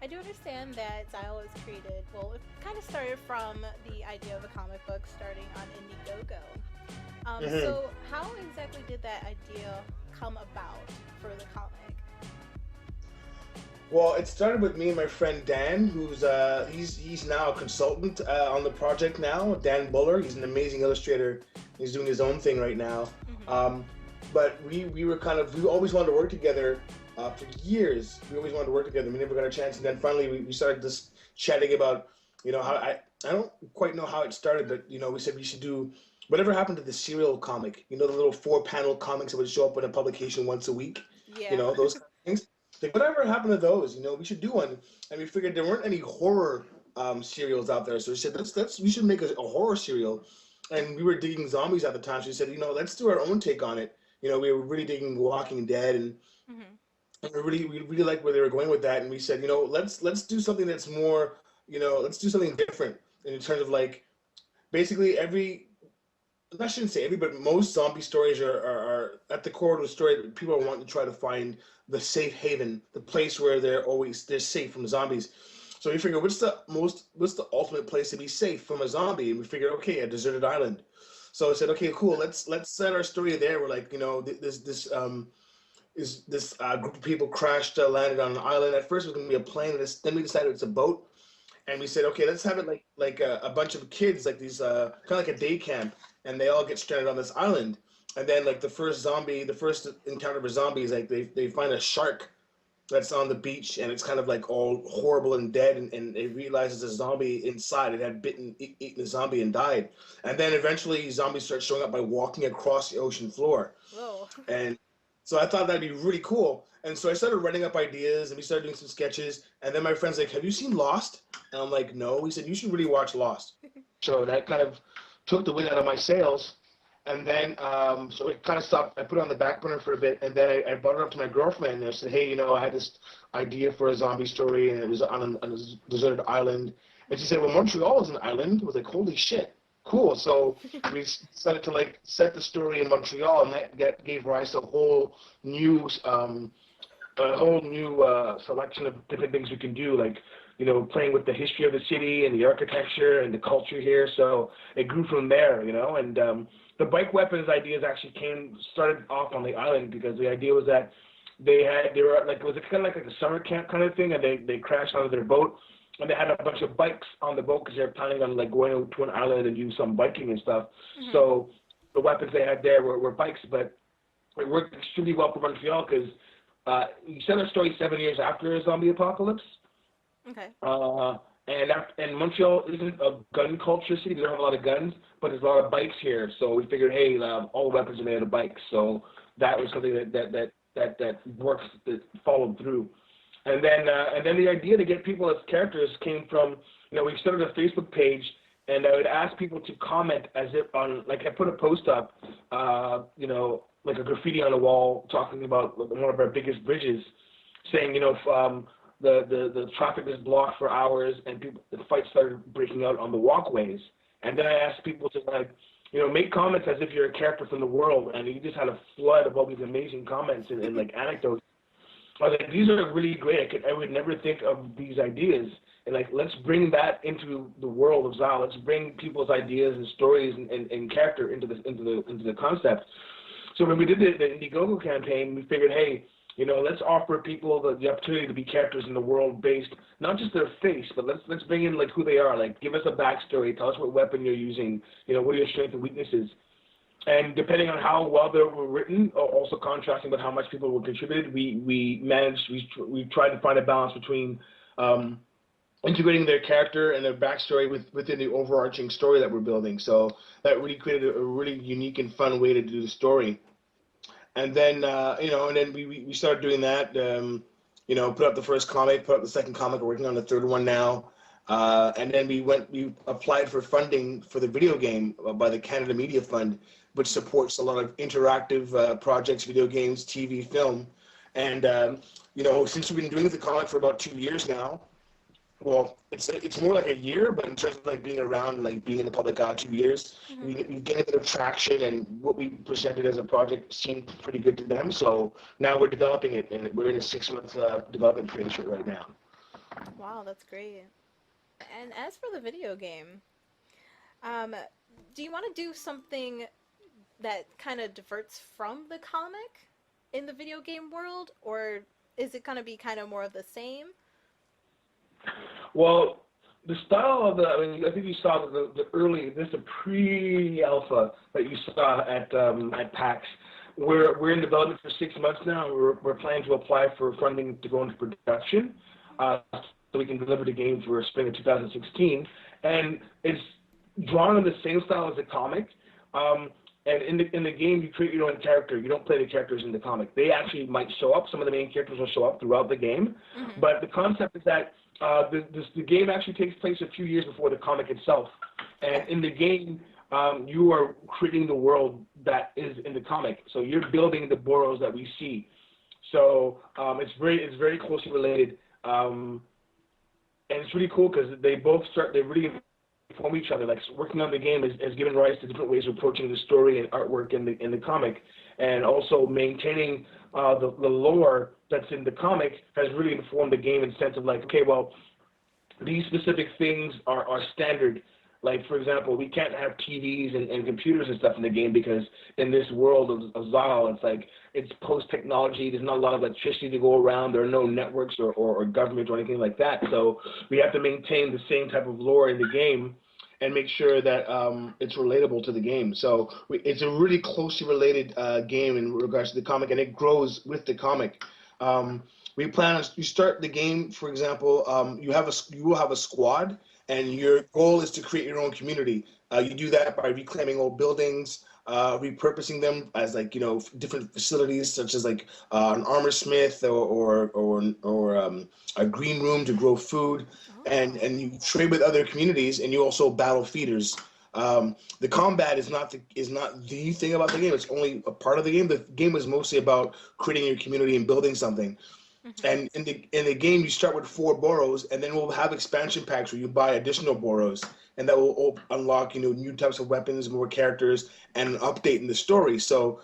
I do understand that Xyle was created, well, it kind of started from the idea of a comic book starting on Indiegogo. Hmm. So how exactly did that idea come about for the comic? Well, it started with me and my friend Dan, who's he's now a consultant on the project now. Dan Buller, he's an amazing illustrator. He's doing his own thing right now. Mm-hmm. Um, but we were kind of we always wanted to work together for years. We always wanted to work together. We never got a chance, and then finally we started just chatting about how I don't quite know how it started, but we said we should do whatever happened to the serial comic. The little 4-panel comics that would show up in a publication once a week. Yeah. Those kind of things. Like, whatever happened to those? We should do one. And we figured there weren't any horror serials out there, so we said let's we should make a horror serial. And we were digging zombies at the time, so we said let's do our own take on it. We were really digging Walking Dead, and Mm-hmm. we really liked where they were going with that. And we said let's do something that's more let's do something different in terms of like basically every I shouldn't say every, but most zombie stories are at the core of the story. People are wanting to try to find the safe haven, the place where they're safe from zombies. So we figured, what's the ultimate place to be safe from a zombie? And we figured, okay, a deserted island. So I said, okay, cool. Let's set our story there. We're like, this group of people crashed, landed on an island. At first, it was gonna be a plane. Then we decided it's a boat, and we said, okay, let's have it like a bunch of kids, like these kind of like a day camp, and they all get stranded on this island. And then like the first encounter for zombies, like they find a shark that's on the beach, and it's kind of like all horrible and dead, and it realizes a zombie inside. It had eaten a zombie and died. And then eventually zombies start showing up by walking across the ocean floor. Whoa. And so I thought that'd be really cool. And so I started writing up ideas, and we started doing some sketches. And then my friend's like, "Have you seen Lost?" And I'm like, "No." He said, "You should really watch Lost." So that kind of took the wind out of my sails. And then, so it kind of stopped. I put it on the back burner for a bit, and then I brought it up to my girlfriend, and I said, "Hey, I had this idea for a zombie story, and it was on a deserted island." And she said, "Well, Montreal is an island." I was like, "Holy shit, cool!" So we decided to like set the story in Montreal, and that gave rise to new, um, a whole new selection of different things we can do, like playing with the history of the city and the architecture and the culture here. So it grew from there, and the bike weapons ideas actually started off on the island because the idea was that they were like, it was kind of like a summer camp kind of thing, and they crashed onto their boat, and they had a bunch of bikes on the boat because they were planning on like going to an island and do some biking and stuff. Mm-hmm. So the weapons they had there were bikes, but it worked extremely well for Montreal because we set our story 7 years after a zombie apocalypse. Okay. And Montreal isn't a gun culture city. They don't have a lot of guns, but there's a lot of bikes here. So we figured, hey, all the weapons are made out of bikes. So that was something that works, that followed through. And then the idea to get people as characters came from, we started a Facebook page, and I would ask people to comment as if on, like, I put a post up, like a graffiti on the wall talking about one of our biggest bridges, saying, the traffic is blocked for hours, and the fight started breaking out on the walkways. And then I asked people to make comments as if you're a character from the world, and you just had a flood of all these amazing comments and like anecdotes. I was like, these are really great. I would never think of these ideas, and like, let's bring that into the world of Zal. Let's bring people's ideas and stories and character into the concept. So when we did the Indiegogo campaign, we figured, hey, let's offer people the opportunity to be characters in the world based, not just their face, but let's bring in like who they are. Like, give us a backstory. Tell us what weapon you're using. What are your strengths and weaknesses? And depending on how well they were written, also contrasting with how much people were contributed, we tried to find a balance between integrating their character and their backstory within the overarching story that we're building. So that really created a really unique and fun way to do the story. And then and then we started doing that. Put up the first comic, put up the second comic. We're working on the third one now. And then we applied for funding for the video game by the Canada Media Fund, which supports a lot of interactive projects, video games, TV, film. And since we've been doing the comic for about 2 years now, well, it's more like a year, but in terms of like being around, like being in the public eye 2 years, Mm-hmm. we gained a bit of traction, and what we presented as a project seemed pretty good to them. So now we're developing it, and we're in a 6 month development phase right now. Wow, that's great. And as for the video game, um, do you want to do something that kind of diverts from the comic in the video game world, or is it going to be kind of more of the same? Well, the style of the, I mean, I think you saw the early, this is a pre-alpha that you saw at PAX. We're in development for 6 months now. We're planning to apply for funding to go into production, so we can deliver the game for spring of 2016. And it's drawn in the same style as the comic. And in the game, you create your own character. You don't play the characters in the comic. They actually might show up. Some of the main characters will show up throughout the game. Mm-hmm. But the concept is that the game actually takes place a few years before the comic itself. Okay. And in the game, you are creating the world that is in the comic. So you're building the boroughs that we see. So it's very closely related. And it's really cool because they really inform each other. Like working on the game has given rise to different ways of approaching the story and artwork in the comic, and also maintaining the lore that's in the comic has really informed the game in the sense of like, okay, well, these specific things are standard. Like, for example, we can't have TVs and computers and stuff in the game because in this world of Zal, it's like it's post-technology. There's not a lot of electricity to go around. There are no networks or government or anything like that. So we have to maintain the same type of lore in the game and make sure that it's relatable to the game. So it's a really closely related game in regards to the comic, and it grows with the comic. We plan on, you start the game, for example, you will have a squad, and your goal is to create your own community. You do that by reclaiming old buildings, repurposing them as like, you know, different facilities such as like an armor smith or a green room to grow food, and Oh. you trade with other communities, and you also battle feeders. The combat is not the thing about the game. It's only a part of the game. The game is mostly about creating your community and building something. Mm-hmm. And in the game, you start with 4 boroughs, and then we'll have expansion packs where you buy additional boroughs, and that will unlock, you know, new types of weapons, more characters, and an update in the story. So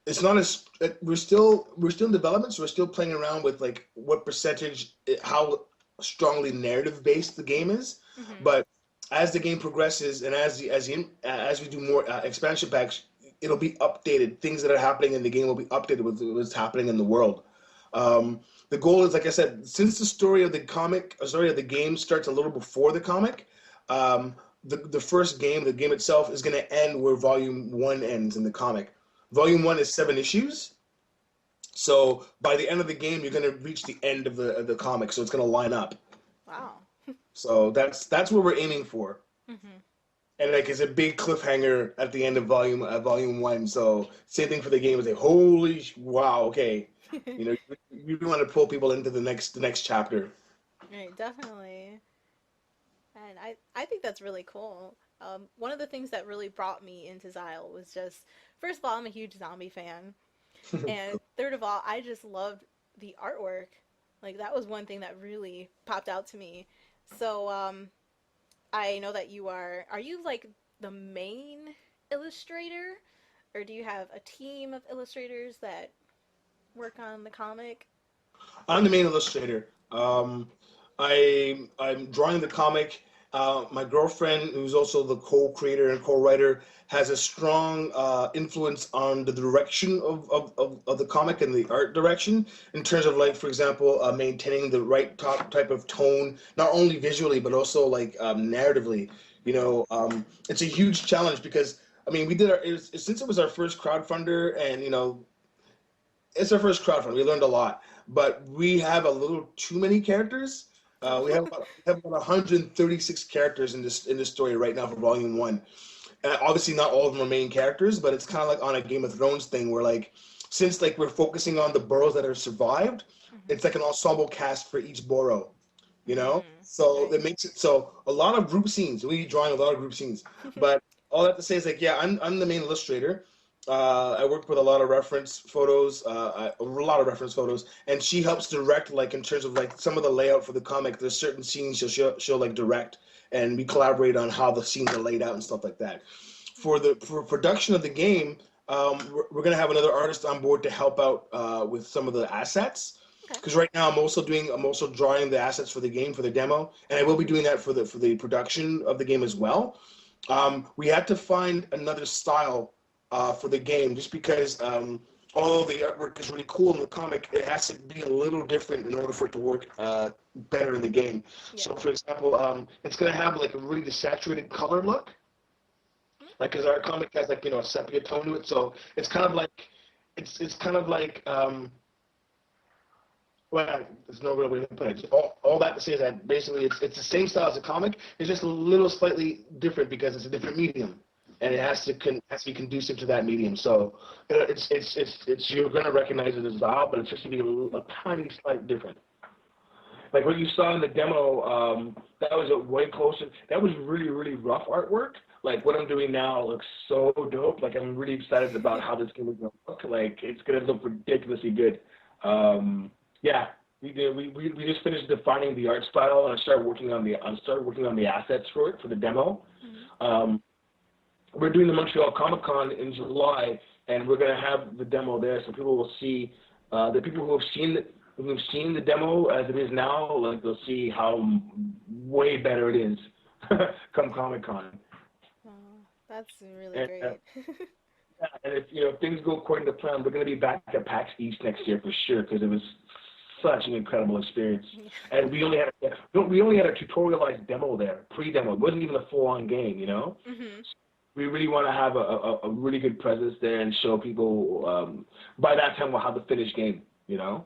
it's not as we're still in development, so we're still playing around with like what percentage, how strongly narrative based the game is. Mm-hmm. But as the game progresses and as we do more expansion packs, it'll be updated. Things that are happening in the game will be updated with what's happening in the world. The goal is, like I said, since the story of the game starts a little before the comic, the first game, the game itself, is going to end where Volume 1 ends in the comic. Volume 1 is 7 issues. So by the end of the game, you're going to reach the end of the comic. So it's going to line up. Wow. So that's what we're aiming for. Mm-hmm. And like it's a big cliffhanger at the end of volume 1. So same thing for the game. It's like, holy wow, okay. You know, you want to pull people into the next chapter. Right, definitely. And I think that's really cool. One of the things that really brought me into Xyle was just, first of all, I'm a huge zombie fan. And third of all, I just loved the artwork. Like, that was one thing that really popped out to me. So, I know that are you like the main illustrator? Or do you have a team of illustrators that work on the comic? I'm the main illustrator. I'm drawing the comic. My girlfriend, who's also the co-creator and co-writer, has a strong influence on the direction of the comic and the art direction in terms of, like, for example, maintaining the right type of tone, not only visually but also like narratively. You know, it's a huge challenge because I mean, since it was our first crowdfunder, and you know, it's our first crowdfund. We learned a lot, but we have a little too many characters. We have about 136 characters in this story right now for Volume 1. Obviously, not all of them are main characters, but it's kind of like on a Game of Thrones thing where, like, since like we're focusing on the boroughs that have survived, it's like an ensemble cast for each borough, you know. So Right. it makes it so a lot of group scenes. We drawing a lot of group scenes, but all I have to say is like, yeah, I'm the main illustrator. I work with a lot of reference photos, and she helps direct, like in terms of like some of the layout for the comic. There's certain scenes she'll like direct, and we collaborate on how the scenes are laid out and stuff like that. For production of the game, we're gonna have another artist on board to help out with some of the assets. Okay. Because right now I'm also drawing the assets for the game for the demo, and I will be doing that for the production of the game as well. We had to find another style for the game, just because although the artwork is really cool in the comic, it has to be a little different in order for it to work better in the game. Yeah. So, for example, it's going to have like a really desaturated color look, like because our comic has like a sepia tone to it, so it's kind of like it's kind of like well, there's no real way to put it. All that to say is that basically it's the same style as a comic. It's just a little slightly different because it's a different medium, and it has to be conducive to that medium. So it's you're gonna recognize it as Val, but it's just gonna be a tiny slight different. Like what you saw in the demo, that was a way closer. That was really really rough artwork. Like what I'm doing now looks so dope. Like I'm really excited about how this game is gonna look. Like it's gonna look ridiculously good. Yeah, we did. We just finished defining the art style, and I started working on the assets for it for the demo. Mm-hmm. We're doing the Montreal Comic Con in July, and we're gonna have the demo there, so people will see the people who have seen the demo as it is now. Like they'll see how way better it is come Comic Con. Oh, that's really And, great. and if things go according to plan, we're gonna be back at PAX East next year for sure, because it was such an incredible experience. And we only had a tutorialized demo there, pre-demo. It wasn't even a full-on game, Mhm. We really want to have a really good presence there and show people. By that time, we'll have the finished game. Yeah.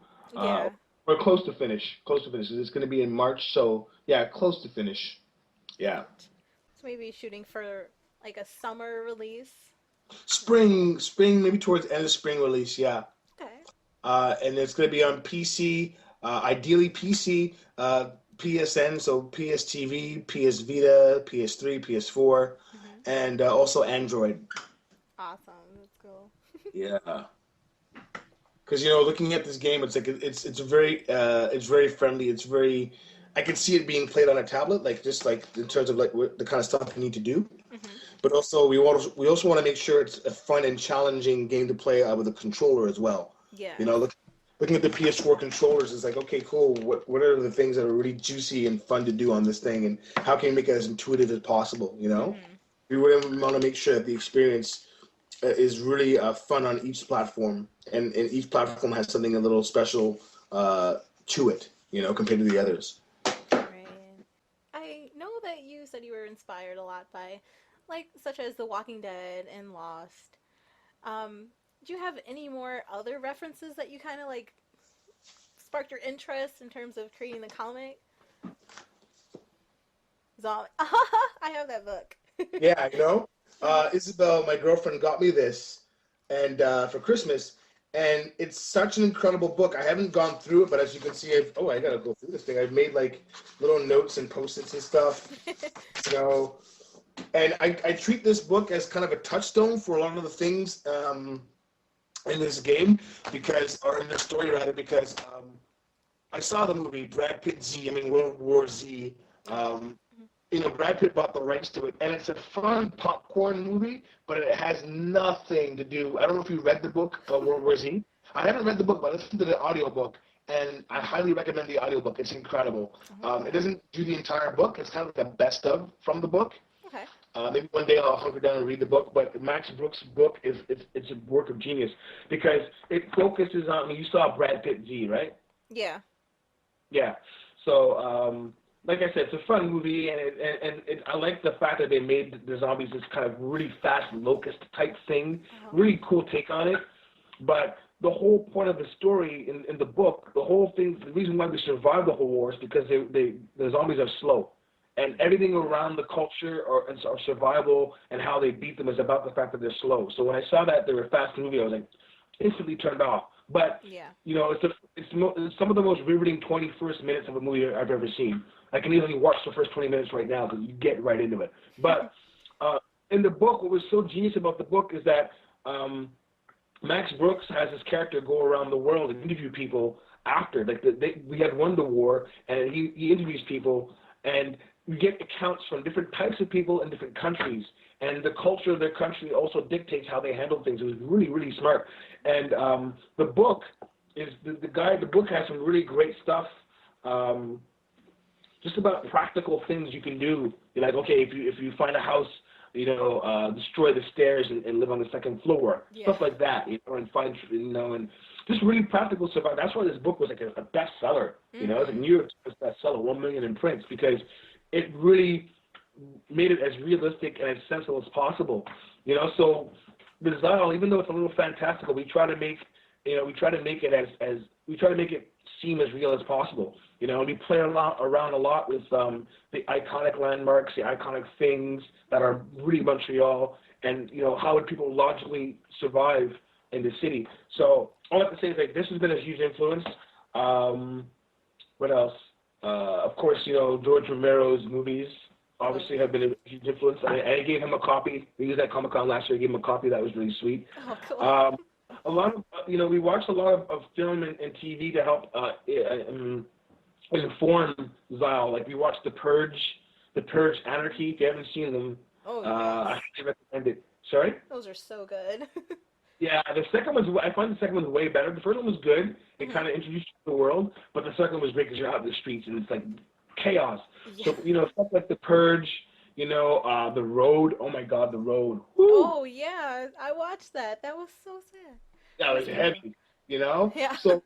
We're close to finish. Close to finish. It's going to be in March, so yeah, close to finish. Yeah. So maybe shooting for like a summer release. Spring, maybe towards the end of spring release. Yeah. Okay. And it's going to be on PC, ideally PC, PSN, so PSTV, PS Vita, PS3, PS4, Mhm. and also Android. Awesome. That's cool. Yeah, because looking at this game, it's like it's very friendly. It's very, I can see it being played on a tablet, like just like in terms of like the kind of stuff you need to do. Mhm. But also we also want to make sure it's a fun and challenging game to play with a controller as well. Yes. Looking at the PS4 controllers, it's like, okay, cool. What are the things that are really juicy and fun to do on this thing, and how can you make it as intuitive as possible? Mhm. We really want to make sure that the experience is really fun on each platform, and each platform has something a little special to it, compared to the others. Right. I know that you said you were inspired a lot by, like, such as The Walking Dead and Lost. Um, do you have any more other references that you kind of like sparked your interest in terms of creating the comic? Zombie. I have that book. Yeah, Mhm. Isabel, my girlfriend, got me this, and for Christmas, and it's such an incredible book. I haven't gone through it, but as you can see, I gotta go through this thing. I've made like little notes and post-its and stuff, you know, and I treat this book as kind of a touchstone for a lot of the things in this game, or in the story rather, because I saw the movie Brad Pitt World War Z. Oh. Um, Brad Pitt bought the rights to it, and it's a fun popcorn movie, but it has nothing to do. I don't know if you read the book, World War Z. I haven't read the book, but I listened to the audiobook, and I highly recommend the audiobook. It's incredible. Oh. It doesn't do the entire book. It's kind of like a best of from the book. Okay. Maybe one day I'll hunker down and read the book, but Max Brooks' book it's a work of genius because it focuses on. You saw Brad Pitt Z, right? Yeah. Yeah. So, like I said, it's a fun movie, and I like the fact that they made the zombies this kind of really fast locust type thing. Oh. Really cool take on it. But the whole point of the story in the book, the whole thing, the reason why we survived the whole war is because the zombies are slow. And everything around the culture or survival and how they beat them is about the fact that they're slow. So when I saw that they were fast movie, I was like instantly turned off. But Yeah. it's some of the most riveting 21st minutes of a movie I've ever seen. I can easily watch the first 20 minutes right now because you get right into it. But in the book, what was so genius about the book is that Max Brooks has his character go around the world and interview people after. Like we had won the war, and he interviews people, and we get accounts from different types of people in different countries, and the culture of their country also dictates how they handle things. It was really, really smart. And the book is the book has some really great stuff, just about practical things you can do. You're like, okay, if you find a house, destroy the stairs and live on the second floor, stuff like that, and find, and just really practical stuff. That's why this book was like a bestseller. It's a New York Times bestseller, 1 million in prints, because it really made it as realistic and as sensible as possible. So the Xyle, even though it's a little fantastical, we try to make it seem as real as possible. And we play around a lot with the iconic landmarks, the iconic things that are really Montreal, and how would people logically survive in the city. So all I have to say is like this has been a huge influence. What else? Of course, George Romero's movies obviously have been a huge influence. I gave him a copy. We used that Comic-Con last year. I gave him a copy. That was really sweet. Oh, cool. A lot of, we watched a lot of film and TV to help inform Xyle. Like we watched The Purge Anarchy. If you haven't seen them, I highly recommend it. Sorry? Those are so good. Yeah, I find the second one's way better. The first one was good. It kind of introduced you to the world, but the second one was great because you're out in the streets and it's like chaos. Yeah. So, stuff like The Purge, The Road. Oh my God, The Road. Woo. Oh yeah, I watched that. That was so sad. That was heavy, Yeah. So,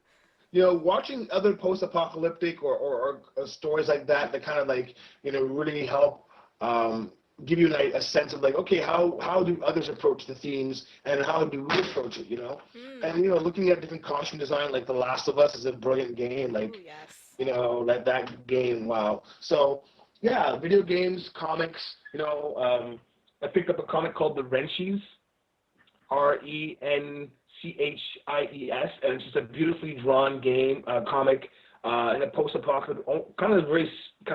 watching other post-apocalyptic or stories like that kind of like, really help give you like a sense of like, okay, how do others approach the themes and how do we approach it, And, looking at different costume design, like The Last of Us is a brilliant game. Like, ooh, yes. Like that game, wow. So, yeah, video games, comics, I picked up a comic called The Wrenchies, Renchies, and it's just a beautifully drawn game, comic, in a post-apocalyptic, kind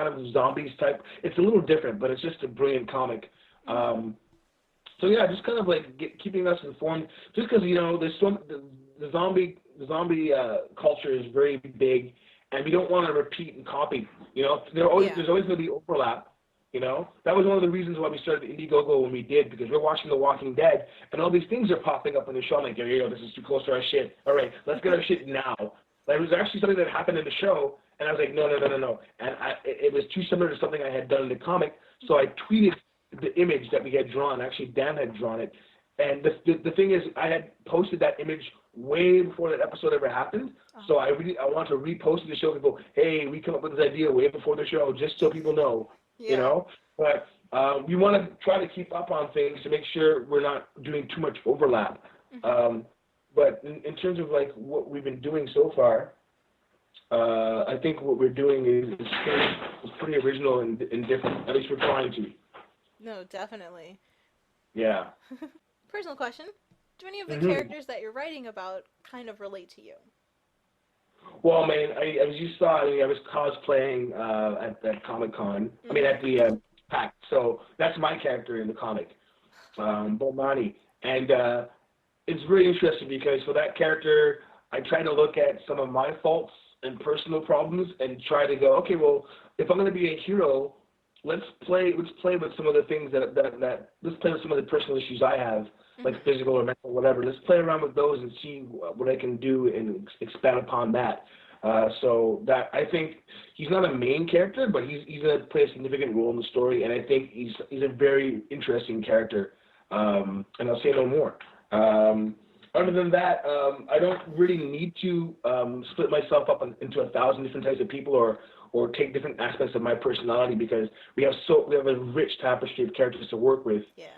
of zombies type. It's a little different, but it's just a brilliant comic. So yeah, just kind of like keeping us informed. Just because there's the zombie culture is very big, and we don't want to repeat and copy. There's always going to be overlap. That was one of the reasons why we started Indiegogo when we did, because we're watching The Walking Dead, and all these things are popping up in the show. I'm like, this is too close to our shit. All right, let's get our shit now. Like, it was actually something that happened in the show, and I was like, no. And it was too similar to something I had done in the comic, so I tweeted the image that we had drawn. Actually, Dan had drawn it. And the thing is, I had posted that image way before that episode ever happened, so I want to repost it to show people, hey, we come up with this idea way before the show, just so people know. But we want to try to keep up on things to make sure we're not doing too much overlap. But in terms of like what we've been doing so far, I think what we're doing is pretty original and different. At least we're trying to. No, definitely. Yeah. Personal question: do any of the characters that you're writing about kind of relate to you? Well, man, as you saw, I was cosplaying at Comic-Con. I mean, at the PAX. So that's my character in the comic, Bomani. And it's very interesting because for that character, I try to look at some of my faults and personal problems and try to go, okay, well, if I'm going to be a hero, let's play with some of the things let's play with some of the personal issues I have, like physical or mental, whatever. Let's play around with those and see what I can do and expand upon that. So that I think he's not a main character, but he's going to play a significant role in the story, and I think he's a very interesting character. And I'll say no more. Other than that, I don't really need to split myself up into 1,000 different types of people or take different aspects of my personality, because we have a rich tapestry of characters to work with. Yeah.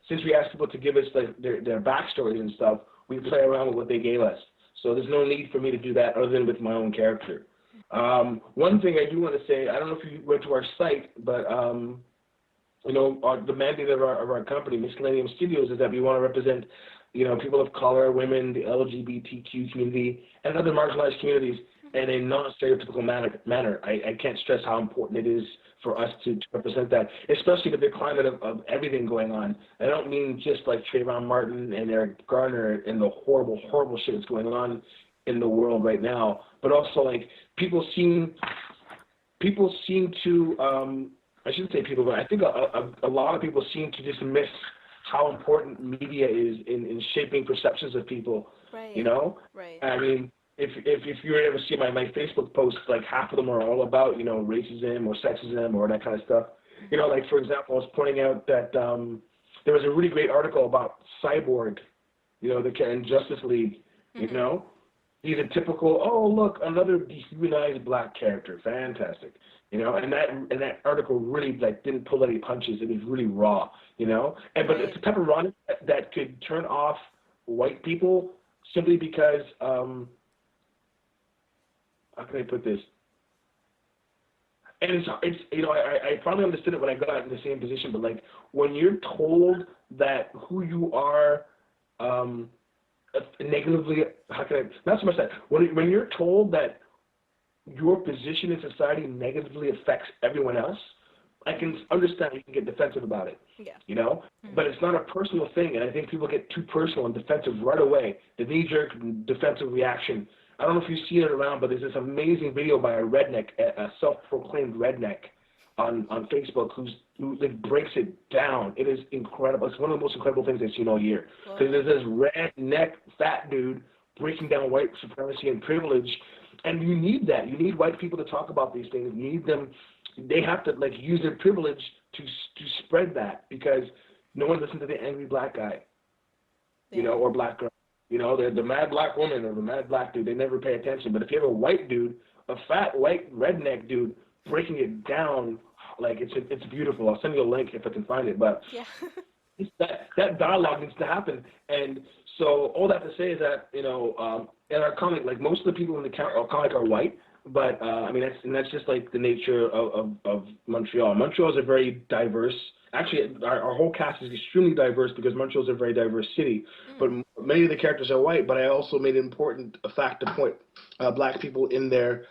Since we ask people to give us like their backstories and stuff, we play around with what they gave us. So there's no need for me to do that other than with my own character. One thing I do want to say, I don't know if you went to our site, but the mandate of our company, Miscellaneum Studios, is that we want to represent, people of color, women, the LGBTQ community, and other marginalized communities in a non-stereotypical manner. I can't stress how important it is for us to represent that, especially with the climate of everything going on. I don't mean just like Trayvon Martin and Eric Garner and the horrible, horrible shit that's going on in the world right now, but also like people seem to, I shouldn't say people, but I think a lot of people seem to dismiss how important media is in shaping perceptions of people. Right. Right. I mean, if you ever see my Facebook posts, like half of them are all about, you know, racism or sexism or that kind of stuff. You know, like for example, I was pointing out that there was a really great article about Cyborg, you know, the in Justice League. You Mm-hmm. know, he's a typical, oh look, another dehumanized black character, fantastic. You know, and that article really like didn't pull any punches. It was really raw. You know, and but it's Right. the type of rawness that could turn off white people simply because how can I put this? And it's you know I finally understood it when I got in the same position. But like when you're told that who you are negatively, how can I, not so much that when you're told that your position in society negatively affects everyone else, I can understand you can get defensive about it, Yeah. you know. Mm-hmm. But it's not a personal thing, and I think people get too personal and defensive right away. The knee-jerk defensive reaction. I don't know if you've seen it around, but there's this amazing video by a redneck, a self-proclaimed redneck, on Facebook who like breaks it down. It is incredible. It's one of the most incredible things I've seen all year. Because Whoa. there's this redneck fat dude breaking down white supremacy and privilege, and you need that. You need white people to talk about these things. You need them. They have to like use their privilege to spread that because no one listens to the angry black guy, you know, Yeah. or black girl. You know, the mad black woman or the mad black dude, they never pay attention. But if you have a white dude, a fat white redneck dude breaking it down, like it's beautiful. I'll send you a link if I can find it. But Yeah. that dialogue needs to happen. And so all that to say is that, you know, in our comic, like most of the people in the comic are white, but I mean that's just like the nature of Montreal. Montreal is a very diverse. Actually, our whole cast is extremely diverse because Montreal is a very diverse city. But Mm. many of the characters are white. But I also made an important fact to point black people in there.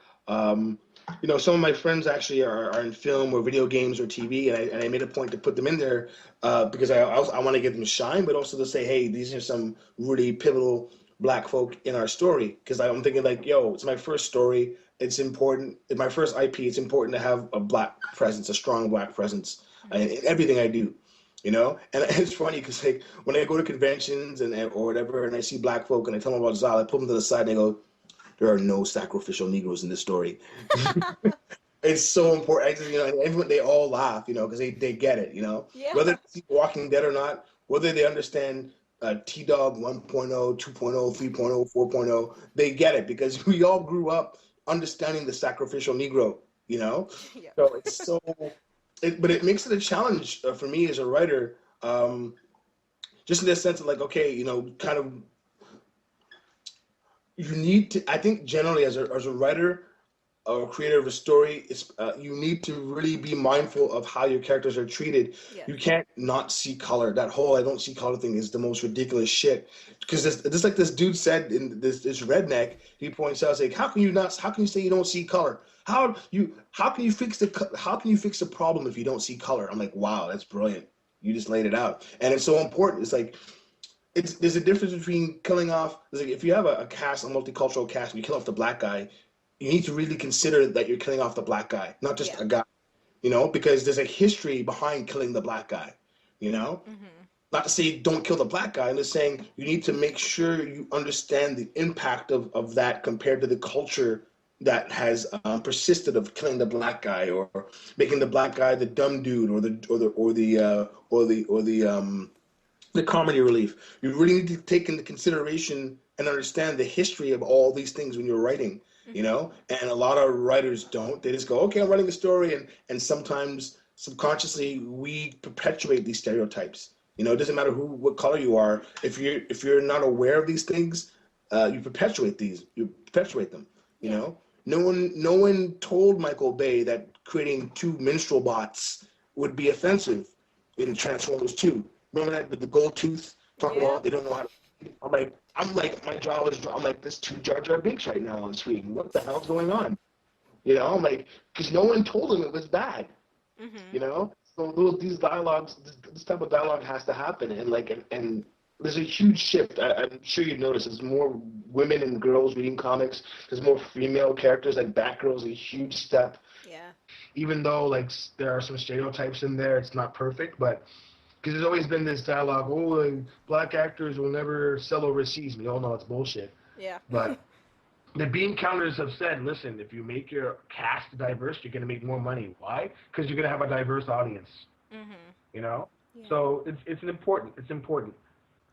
You know, some of my friends actually are in film or video games or TV, and I made a point to put them in there because I want to give them a shine, but also to say, hey, these are some really pivotal black folk in our story. Because I'm thinking like, yo, it's my first story. It's important. It's my first IP. It's important to have a black presence, a strong black presence in everything I do. You know, and it's funny because like when I go to conventions and or whatever, and I see black folk and I tell them about Zal, I pull them to the side and I go, there are no sacrificial Negroes in this story. It's so important. I just, you know, and everyone, they all laugh, you know, because they get it, you know, Yeah. whether they see Walking Dead or not, whether they understand T-Dog 1.0, 2.0, 3.0, 4.0, they get it because we all grew up understanding the sacrificial Negro, you know. Yep. So it's so, but it makes it a challenge for me as a writer, just in the sense of like, okay, you know, kind of you need to. I think generally as a writer or creator of a story, it's you need to really be mindful of how your characters are treated. Yes. You can't not see color. That whole "I don't see color" thing is the most ridiculous shit. Because just like this dude said in this redneck, he points out, like, how can you not? How can you say you don't see color? How can you fix the problem if you don't see color? I'm like, wow, that's brilliant. You just laid it out, and it's so important. It's like there's a difference between killing off. Like if you have a cast, a multicultural cast, and you kill off the black guy, you need to really consider that you're killing off the black guy, not just Yeah. a guy. You know, because there's a history behind killing the black guy. You know, Mm-hmm. not to say don't kill the black guy. I'm just saying you need to make sure you understand the impact of that compared to the culture that has persisted of killing the black guy or making the black guy the dumb dude or the comedy relief. You really need to take into consideration and understand the history of all these things when you're writing, you Mm-hmm. know? And a lot of writers don't. They just go, okay, I'm writing a story, and sometimes subconsciously we perpetuate these stereotypes. You know, it doesn't matter what color you are. If you're not aware of these things, you perpetuate these. You perpetuate them. You Yeah. know, no one told Michael Bay that creating two minstrel bots would be offensive in Transformers 2. Remember that with the gold tooth talking Yeah. about they don't know how to. I'm like my jaw is. I'm like this two Jar Jar Binks right now on screen. What the hell's going on? You know, I'm like because no one told him it was bad. Mm-hmm. You know, so these dialogues, this type of dialogue has to happen, and there's a huge shift. I'm sure you've noticed. There's more women and girls reading comics. There's more female characters. Like Batgirl's a huge step. Yeah. Even though like there are some stereotypes in there, it's not perfect, but because there's always been this dialogue, oh, like, black actors will never sell overseas. We all know it's bullshit. Yeah. But The bean counters have said, listen, if you make your cast diverse, you're going to make more money. Why? Because you're going to have a diverse audience. Mhm. You know, Yeah. so it's an important. It's important.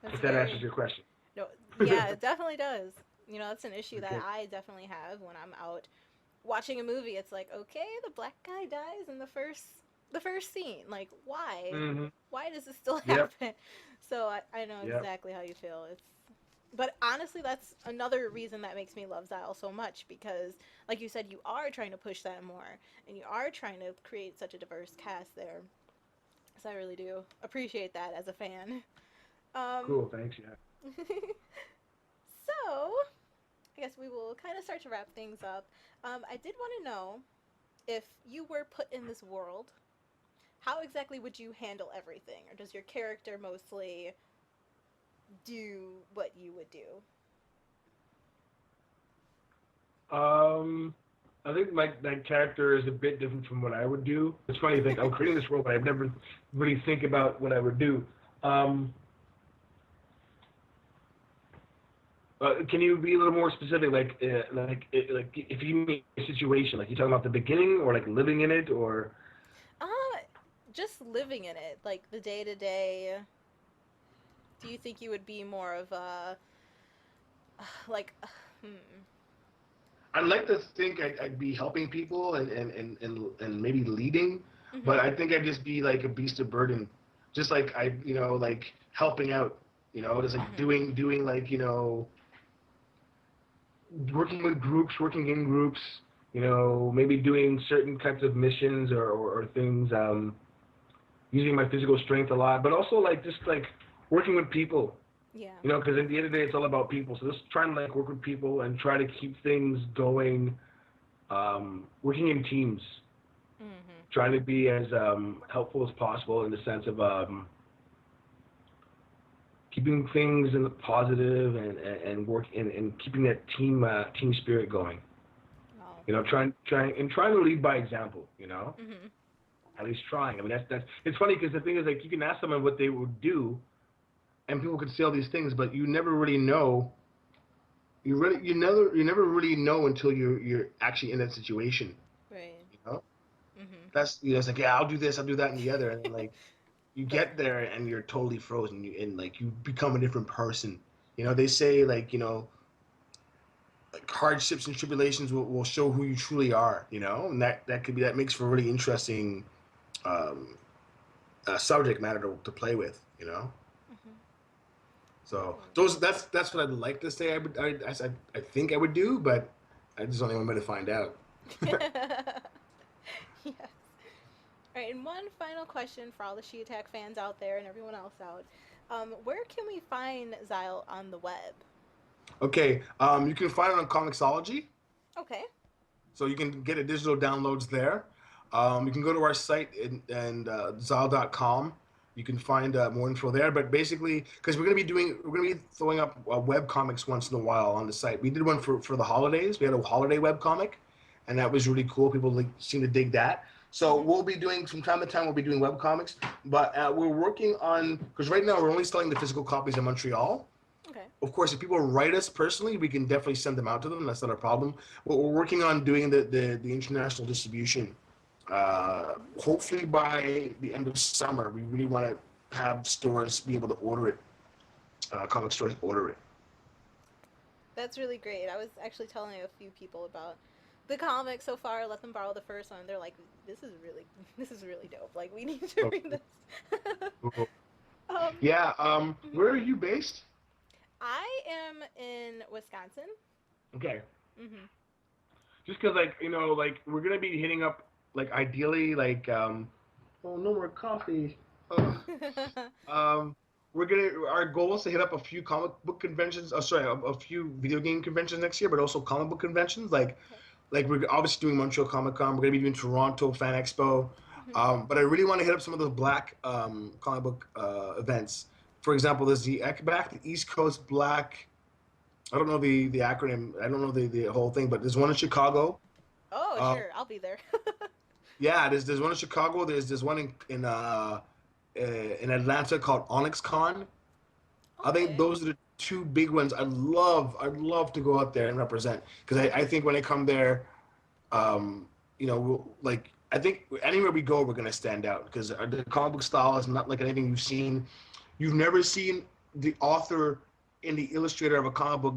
That's If that answers very your question. no. Yeah, it definitely does. That's an issue that Okay. I definitely have when I'm out watching a movie. It's like, okay, the black guy dies in the first scene. Like, why? Mm-hmm. Why does this still Yep. happen? So I know Yep. exactly how you feel. But honestly, that's another reason that makes me love Zyle so much because, like you said, you are trying to push that more, and you are trying to create such a diverse cast there. So I really do appreciate that as a fan. Um, Cool. Thanks. Yeah. so I guess we will kind of start to wrap things up. I did want to know if you were put in this world, how exactly would you handle everything, or does your character mostly do what you would do? Um, I think my character is a bit different from what I would do. It's funny, like I'm creating this world, but I never really think about what I would do. Um, can you be a little more specific, like if you mean a situation, like you talking about the beginning, or like living in it, or Uh, just living in it, like the day to day. Do you think you would be more of a like, hmm, I'd like to think I'd be helping people and maybe leading, but mm-hmm, I think I'd just be like a beast of burden, just like like helping out, just like mm-hmm, doing like working with groups, working in groups, maybe doing certain types of missions or things, using my physical strength a lot, but also like just like working with people, yeah, because at the end of the day, it's all about people. So just trying to like work with people and try to keep things going, working in teams, mm-hmm, trying to be as helpful as possible in the sense of keeping things in the positive and work and keeping that team spirit going. oh, Trying to lead by example. mm-hmm, At least trying. I mean, that's it's funny because the thing is like you can ask someone what they would do, and people can say all these things, but you never really know. You never really know until you're actually in that situation. right, You know, mm-hmm, it's like, yeah, I'll do this, I'll do that, and the other, and then like you right, get there and you're totally frozen, and like you become a different person. They say like like hardships and tribulations will show who you truly are. And that makes for a really interesting um, subject matter to play with. mm-hmm, So oh. that's what I'd like to say. I think I would do, but I just don't think I'm going to find out. Yes. All right, and one final question for all the SheAttack fans out there and everyone else out. Where can we find Zyle on the web? Okay, you can find it on Comixology, Okay. so you can get a digital downloads there. You can go to our site and zal.com. You can find more info there. But basically, because we're gonna be throwing up web comics once in a while on the site. We did one for the holidays. We had a holiday web comic, and that was really cool. People like seem to dig that. So Mm-hmm. we'll be doing from time to time. We'll be doing web comics, but we're working on because right now we're only selling the physical copies in Montreal. Okay. Of course, if people write us personally, we can definitely send them out to them. That's not a problem. But we're working on doing the international distribution. Hopefully by the end of summer, we really want to have stores be able to order it. Comic stores order it. That's really great. I was actually telling a few people about the comic so far. Let them borrow the first one. They're like, this is really dope. Like, we need to read Okay. this." Cool. um, Yeah. mhm. Where are you based? I am in Wisconsin. Okay. Mm-hmm. Just because, like, like we're gonna be hitting up, like, ideally, like, oh, no more coffee. Ugh. Um, our goal is to hit up a few comic book conventions. Oh, sorry, a few video game conventions next year, but also comic book conventions. Like, Okay. we're obviously doing Montreal Comic Con. We're gonna be doing Toronto Fan Expo. Mm-hmm. But I really want to hit up some of those black comic book events. For example, there's the ECBAC, the East Coast Black. I don't know the acronym. I don't know the whole thing, but there's one in Chicago. Oh, Uh, sure. I'll be there. yeah, there's one in Chicago. There's one in Atlanta called Onyx Con. I think Okay. those are the two big ones I'd love to go out there and represent, because I think when I come there, like I think anywhere we go, we're gonna stand out because the comic book style is not like anything you've seen. You've never seen the author in the illustrator of a comic book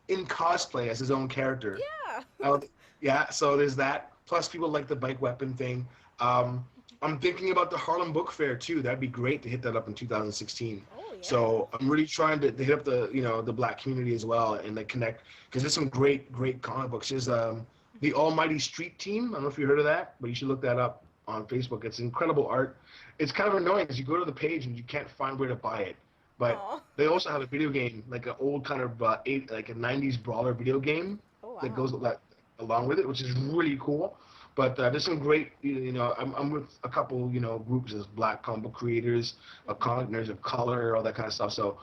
in cosplay as his own character. Yeah. Uh, yeah, so there's that. Plus, people like the bike weapon thing. Um, I'm thinking about the Harlem Book Fair too. That'd be great to hit that up in 2016. Oh yeah. So I'm really trying to hit up the Black community as well and like connect, because there's some great comic books. There's the Almighty Street Team. I don't know if you heard of that, but you should look that up on Facebook. It's incredible art. It's kind of annoying because you go to the page and you can't find where to buy it. But Aw. they also have a video game, like an old kind of like a '90s brawler video game Oh that wow. goes along with it, which is really cool. But there's some great, I'm with a couple, groups as Black comic book creators, comic nerds of color, all that kind of stuff. So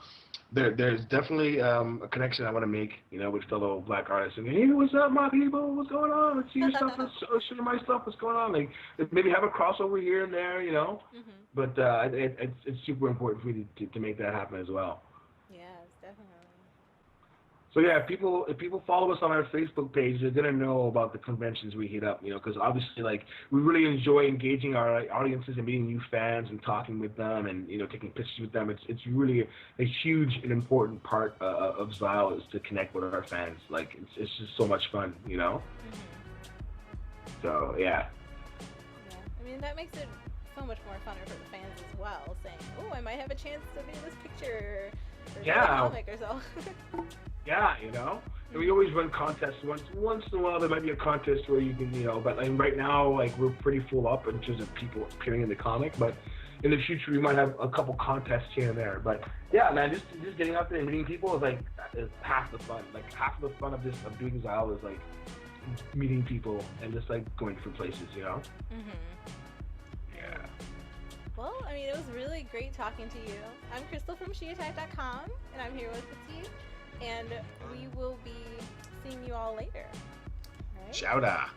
there's definitely a connection I want to make, with fellow Black artists. And hey, what's up, my people? What's going on? Let's see your stuff. Let's share my stuff. What's going on? Like maybe have a crossover here and there, Mhm. But it's super important for me to make that happen as well. Yes, definitely. So yeah, if people follow us on our Facebook page, they're gonna know about the conventions we hit up, because obviously, like, we really enjoy engaging our audiences and meeting new fans and talking with them and taking pictures with them. It's really a huge and important part of Xyle is to connect with our fans. Like it's just so much fun. Mhm. So yeah. Yeah. I mean, that makes it so much more funner for the fans as well, saying, "Oh, I might have a chance to be in this picture or Yeah. comic or so." Yeah, and we always run contests. Once in a while, there might be a contest where you can, but like right now, like we're pretty full up in terms of people appearing in the comic. But in the future, we might have a couple contests here and there. But yeah, man, just getting out there and meeting people is half the fun. Like half of the fun of doing Xyle is like meeting people and just like going different places. Mhm. Yeah. Well, I mean, it was really great talking to you. I'm Krystal from SheAttack.com, and I'm here with Lateef, and we will be seeing you all later. All right? Shout out.